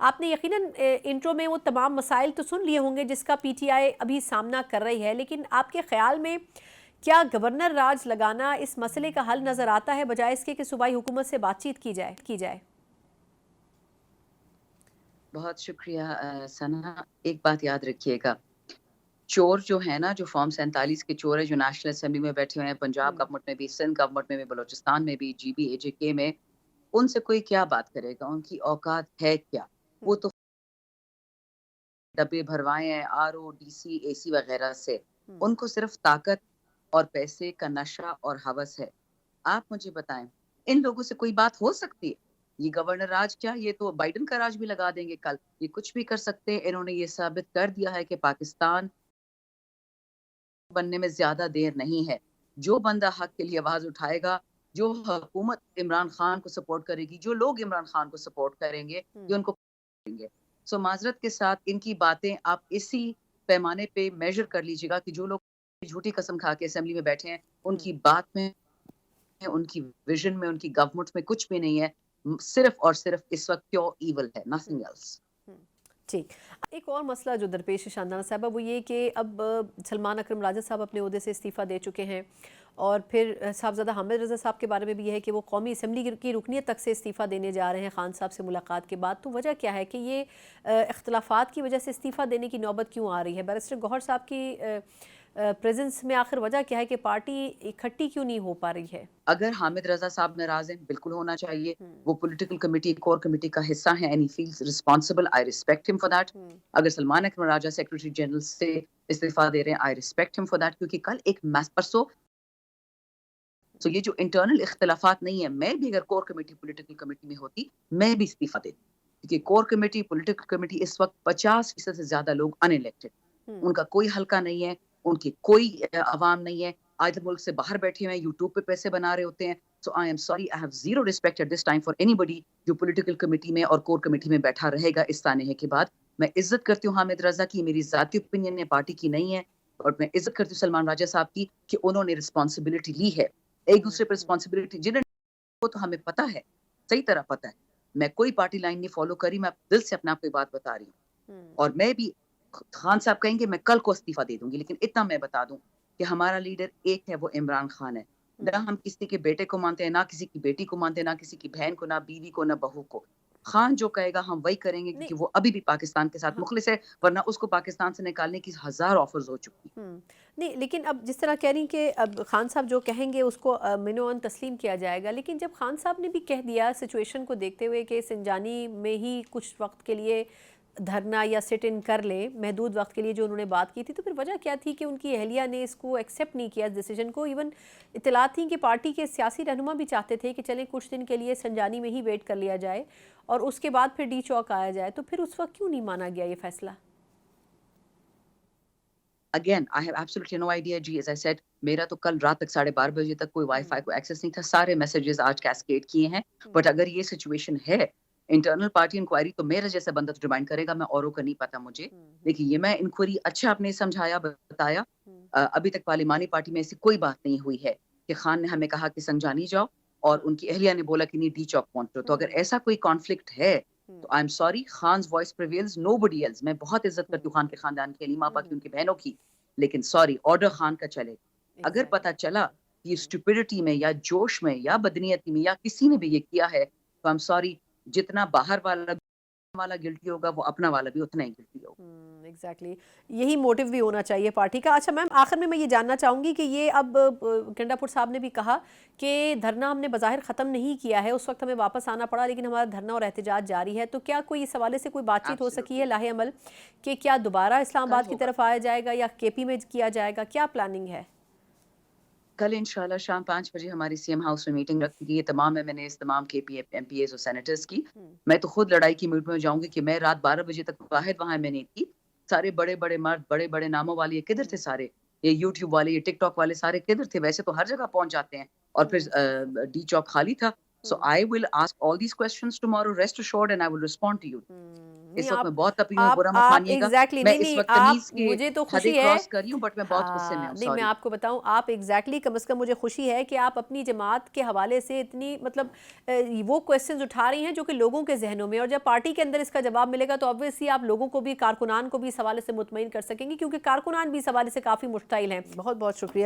آپ نے یقیناً انٹرو میں وہ تمام مسائل تو سن لیے ہوں گے جس کا پی ٹی آئی ابھی سامنا کر رہی ہے، لیکن آپ کے خیال میں کیا گورنر راج لگانا اس مسئلے کا حل نظر آتا ہے بجائے اس کے کہ صوبائی حکومت سے بات چیت کی جائے؟ بہت شکریہ ثنا. ایک بات یاد رکھیے گا، چور جو ہے نا، جو فارم 47 کے چور ہے، جو نیشنل اسمبلی میں بیٹھے ہوئے ہیں، پنجاب گورنمنٹ میں بھی، سندھ گورنمنٹ میں بھی، بلوچستان میں بھی، جی بی اے جے کے میں، ان سے کوئی کیا بات کرے گا؟ ان کی اوقات ہے کیا؟ وہ تو ڈبے بھروائے ہیں آر او ڈی سی اے سی وغیرہ سے. ان کو صرف طاقت اور پیسے کا نشہ اور ہوس ہے. آپ مجھے بتائیں، ان لوگوں سے کوئی بات ہو سکتی ہے؟ یہ گورنر راج کیا، یہ تو بائیڈن کا راج بھی لگا دیں گے کل. یہ کچھ بھی کر سکتے ہیں. انہوں نے یہ ثابت کر دیا ہے کہ پاکستان بننے میں زیادہ دیر نہیں ہے. جو بندہ حق کے لیے آواز اٹھائے گا، جو حکومت عمران خان کو سپورٹ کرے گی، جو لوگ عمران خان کو سپورٹ کریں گے، یہ ان کو کریں گے. سو معذرت کے ساتھ ان کی باتیں آپ اسی پیمانے پہ میجر کر لیجیے گا کہ جو لوگ جھوٹی قسم کھا کے اسمبلی میں بیٹھے ہیں، ان کی بات میں، ان کی ویژن میں، ان کی گورنمنٹ میں کچھ بھی نہیں ہے. صرف اور صرف اس وقت پیور ایول ہے، نتھنگ ایلس. ٹھیک. ایک اور مسئلہ جو درپیش ہے شاندانہ صاحبہ، وہ یہ کہ اب سلمان اکرم راجہ صاحب اپنے عہدے سے استعفیٰ دے چکے ہیں، اور پھر صاحبزادہ حامد رضا صاحب کے بارے میں بھی یہ ہے کہ وہ قومی اسمبلی کی رکنیت تک سے استعفیٰ دینے جا رہے ہیں خان صاحب سے ملاقات کے بعد. تو وجہ کیا ہے کہ یہ اختلافات کی وجہ سے استعفیٰ دینے کی نوبت کیوں آ رہی ہے؟ بیرسٹر گوہر صاحب کی پریزنس میں آخر وجہ کیا ہے کہ پارٹی اکٹھی کیوں نہیں ہو پا رہی ہے؟ اگر حامد رضا صاحب ناراض ہیں، بالکل ہونا چاہیے. وہ پولیٹیکل کمیٹی، کور کمیٹی کا حصہ ہیں، and he feels responsible. I respect ہم فار دیٹ. اگر سلمان اکرم راجہ سیکرٹری جنرل سے استعفیٰ دے رہے ہیں، آئی ریسپیکٹ ہم فار دیٹ. کیونکہ کل ایک پرسوں تو یہ جو انٹرنل اختلافات نہیں ہے، میں بھی اگر کور کمیٹی پولیٹیکل کمیٹی میں ہوتی، میں بھی استعفیٰ دیتی. کیونکہ کور کمیٹی، پولیٹیکل کمیٹی، اس وقت 50% سے زیادہ لوگ ان الیکٹڈ، ان کا کوئی حلقہ نہیں ہے، ان کی کوئی عوام نہیں ہے. آج ملک سے باہر بیٹھے ہوئے ہیں، یوٹیوب پہ پیسے بنا رہے ہوتے ہیں. So I am sorry, I have zero respect at this time for anybody جو پولیٹیکل کمیٹی میں اور کور کمیٹی میں بیٹھا رہے گا اس سانحے کے بعد. میں عزت کرتی ہوں حامد رضا کی، میری ذاتی اوپینین ہے، پارٹی کی نہیں ہے. اور میں عزت کرتی ہوں سلمان راجہ صاحب کی کہ انہوں نے رسپانسبلٹی لی ہے. ایک دوسرے پر رسپانسبلٹی جنہیں وہ تو ہمیں پتہ ہے، صحیح طرح پتہ ہے. میں کوئی پارٹی لائن نہیں فالو کری، میں دل سے اپنے آپ کو بات بتا رہی ہوں. اور میں بھی، خان صاحب کہیں گے میں کل کو استعفیٰ دے دوں گی، لیکن اتنا میں بتا دوں کہ ہمارا لیڈر ایک ہے، وہ عمران خان ہے. نہ ہم کسی کے بیٹے کو مانتے ہیں، نہ کسی کی بیٹی کو مانتے ہیں، نہ کسی کی بہن کو، نہ بیوی کو، نہ بہو کو. خان جو کہے گا ہم وہی کریں گے، کیونکہ وہ ابھی بھی پاکستان کے ساتھ مخلص ہے، ورنہ اس کو پاکستان سے نکالنے کی 1000 آفرز ہو چکی. نہیں، لیکن اب جس طرح کہہ رہی کہ اب خان صاحب جو کہیں گے اس کو منوان تسلیم کیا جائے گا، لیکن جب خان صاحب نے بھی کہہ دیا سچویشن کو دیکھتے ہوئے کہ سنجانی میں ہی کچھ وقت کے لیے دھرنا یا سٹ ان کر لیں محدود وقت کے لیے جو انہوں نے بات کی تھی، تو پھر وجہ کیا تھی کہ ان کی اہلیہ نے اس کو ایکسیپٹ نہیں کیا اس ڈیسیجن کو؟ ایون اطلاعات تھیں کہ پارٹی کے سیاسی رہنما بھی چاہتے تھے کہ چلیں کچھ دن کے لیے سنجانی میں ہی ویٹ کر لیا جائے اور اس کے بعد پھر ڈی چوک آیا جائے. تو پھر اس وقت کیوں نہیں مانا گیا یہ فیصلہ؟ Again, I have absolutely no idea G. As I said, میرا تو کل رات تک 12:30 بجے تک کوئی وائی فائی کو ایکسیس نہیں تھا. سارے میسیجز آج کیسکیڈ کیے ہیں. بٹ اگر یہ سچویشن ہے انٹرنل پارٹی انکوائری، تو میرا جیسا بندہ تو ڈیمانڈ کرے گا، میں اوروں کا نہیں پتا مجھے. لیکن یہ میں انکوائری اچھا آپ نے سمجھایا، بتایا. ابھی تک پارلیمانی پارٹی میں ایسی کوئی بات نہیں ہوئی ہے کہ خان نے ہمیں کہا کہ سنجانی جاؤ اور ان کی اہلیہ نے بولا کہ نہیں ڈی چوک پہنچو. تو اگر ایسا کوئی کانفلکٹ ہے تو آئی ایم سوری، خان's voice prevails, nobody else. میں بہت عزت کرتی ہوں خان کے خاندان کی، علی ماپا کی، ان کی بہنوں کی، لیکن سوری، آرڈر خان کا چلے. اگر پتا چلا کہ اسٹوپیڈٹی میں یا جوش میں یا بدنیتی میں یا کسی نے بھی یہ کیا ہے، تو I'm sorry، جتنا باہر والا گلٹی ہوگا، وہ اپنا والا بھی اتنا ہی گلٹی ہوگا. ایگزیکٹلی، یہی موٹیو بھی ہونا چاہیے پارٹی کا. اچھا میم، آخر میں یہ جاننا چاہوں گی کہ یہ اب گنڈا پور صاحب نے بھی کہا کہ دھرنا ہم نے بظاہر ختم نہیں کیا ہے، اس وقت ہمیں واپس آنا پڑا، لیکن ہمارا دھرنا اور احتجاج جاری ہے. تو کیا کوئی اس حوالے سے کوئی بات چیت ہو سکی ہے لاہ عمل کہ کیا دوبارہ اسلام آباد کی طرف آیا جائے گا یا کے پی میں کیا جائے گا؟ کیا پلاننگ ہے؟ کل انشاءاللہ شام 5 بجے ہماری سی ایم ہاؤس میں میٹنگ رکھی گئی ہے. تمام ایم این ایز، تمام کے پی ایم پی ایز اور سینیٹرز کی. میں تو خود لڑائی کی موڈ میں جاؤں گی کہ میں رات 12 بجے تک واحد وہاں میں نہیں تھی. سارے بڑے بڑے مرد، بڑے بڑے ناموں والے کدھر تھے سارے؟ یہ یوٹیوب والے، یہ ٹک ٹاک والے سارے کدھر تھے؟ ویسے تو ہر جگہ پہنچ جاتے ہیں. اور پھر ڈی چوک خالی تھا. So I will ask all these questions tomorrow, rest assured, and I will respond to you. اس وقت میں بہت تپی ہوں، برا مت مانیے گا، میں اس وقت تمیز کی مجھے تو حدیں خوشی ہے، کراس کر رہی ہوں، بٹ میں بہت غصے میں ہوں. نہیں میں آپ کو بتاؤں، آپ ایگزیکٹلی کم از کم مجھے خوشی ہے کہ آپ اپنی جماعت کے حوالے سے اتنی مطلب وہ کویسچنز اٹھا رہی ہیں جو کہ لوگوں کے ذہنوں میں، اور جب پارٹی کے اندر اس کا جواب ملے گا تو obviously آپ لوگوں کو بھی، کارکنان کو بھی اس حوالے سے مطمئن کر سکیں گی، کیونکہ کارکنان بھی اس حوالے سے کافی مشتعل ہیں. بہت بہت شکریہ.